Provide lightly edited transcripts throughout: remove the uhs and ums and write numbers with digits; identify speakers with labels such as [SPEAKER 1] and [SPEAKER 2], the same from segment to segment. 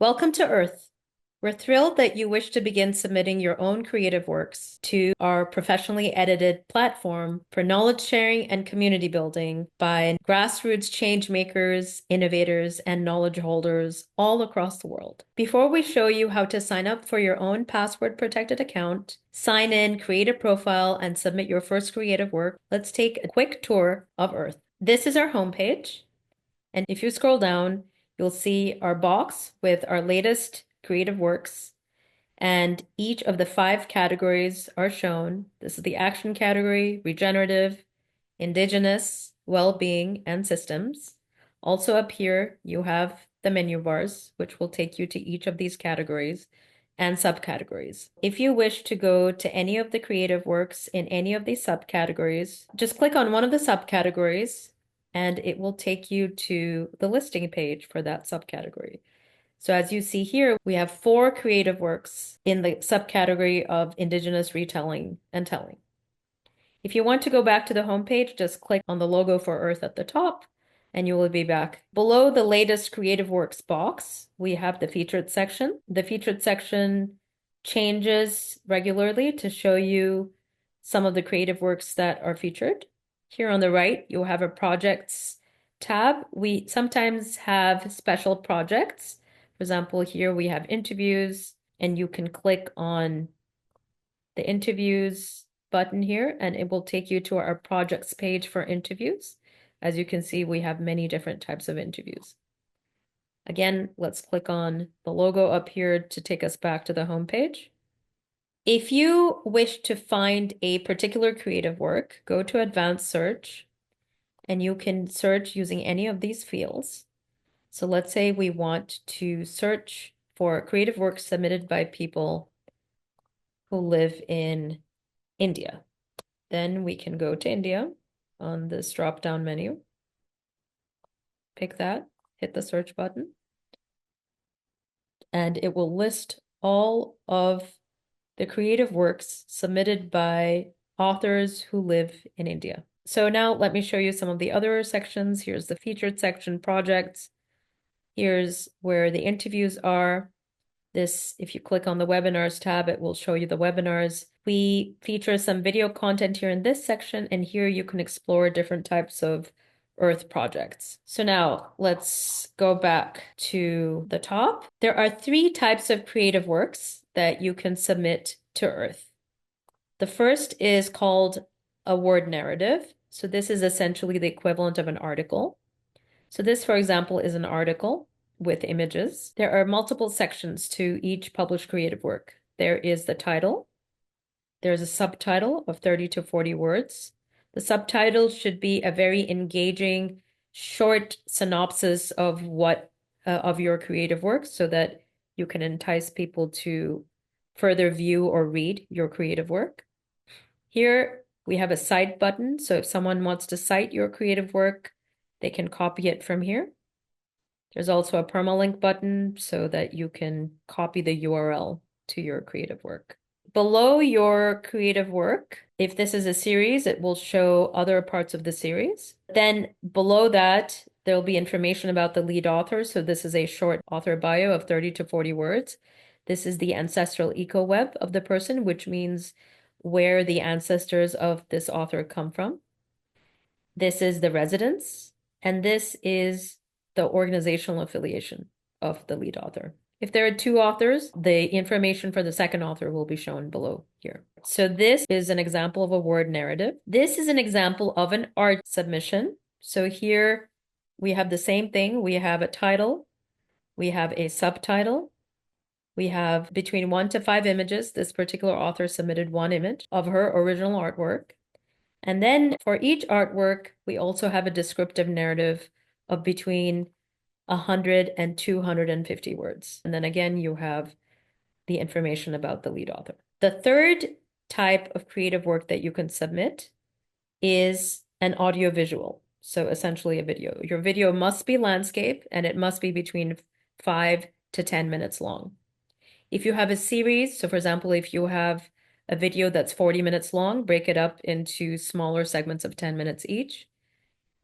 [SPEAKER 1] Welcome to EaRTh. We're thrilled that you wish to begin submitting your own creative works to our professionally edited platform for knowledge sharing and community building by grassroots change makers, innovators, and knowledge holders all across the world. Before we show you how to sign up for your own password protected account, sign in, create a profile, and submit your first creative work, let's take a quick tour of EaRTh. This is our homepage. And if you scroll down, you'll see our box with our latest creative works, and each of the 5 categories are shown. This is the action category, regenerative, indigenous, well-being, and systems. Also up here, you have the menu bars, which will take you to each of these categories and subcategories. If you wish to go to any of the creative works in any of these subcategories, just click on one of the subcategories and it will take you to the listing page for that subcategory. So as you see here, we have 4 creative works in the subcategory of Indigenous retelling and telling. If you want to go back to the homepage, just click on the logo for EaRTh at the top and you will be back. Below the latest creative works box, we have the featured section. The featured section changes regularly to show you some of the creative works that are featured. Here on the right, you'll have a projects tab. We sometimes have special projects. For example, here we have interviews, and you can click on the interviews button here, and it will take you to our projects page for interviews. As you can see, we have many different types of interviews. Again, let's click on the logo up here to take us back to the home page. If you wish to find a particular creative work, go to advanced search and you can search using any of these fields. So let's say we want to search for creative works submitted by people who live in India. Then we can go to India on this drop-down menu. Pick that, hit the search button, and it will list all of the creative works submitted by authors who live in India. So now let me show you some of the other sections. Here's the featured section, projects. Here's where the interviews are. This, if you click on the webinars tab, it will show you the webinars. We feature some video content here in this section, and here you can explore different types of EaRTh projects. So now let's go back to the top. There are 3 types of creative works that you can submit to EaRTh. The first is called a word narrative. So this is essentially the equivalent of an article. So this, for example, is an article with images. There are multiple sections to each published creative work. There is the title. There's a subtitle of 30 to 40 words. The subtitle should be a very engaging, short synopsis of of your creative work so that you can entice people to further view or read your creative work. Here we have a cite button. So if someone wants to cite your creative work, they can copy it from here. There's also a permalink button so that you can copy the URL to your creative work. Below your creative work, if this is a series, it will show other parts of the series. Then below that, there'll be information about the lead author. So this is a short author bio of 30 to 40 words. This is the ancestral eco-web of the person, which means where the ancestors of this author come from. This is the residence, and this is the organizational affiliation of the lead author. If there are 2 authors, the information for the second author will be shown below here. So this is an example of a word narrative. This is an example of an art submission. So here we have the same thing. We have a title, we have a subtitle, we have between 1 to 5 images. This particular author submitted 1 image of her original artwork. And then for each artwork, we also have a descriptive narrative of between 100 and 250 words. And then again, you have the information about the lead author. The third type of creative work that you can submit is an audiovisual. So essentially a video. Your video must be landscape and it must be between 5 to 10 minutes long. If you have a series, so for example, if you have a video that's 40 minutes long, break it up into smaller segments of 10 minutes each,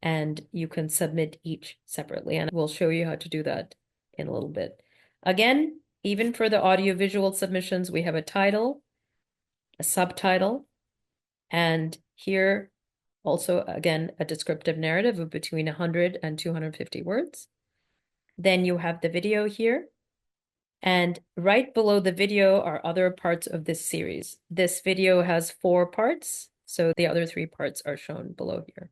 [SPEAKER 1] and you can submit each separately. And we'll show you how to do that in a little bit. Again, even for the audiovisual submissions, we have a title, a subtitle, and here also, again, a descriptive narrative of between 100 and 250 words. Then you have the video here. And right below the video are other parts of this series. This video has 4 parts, so the other 3 parts are shown below here.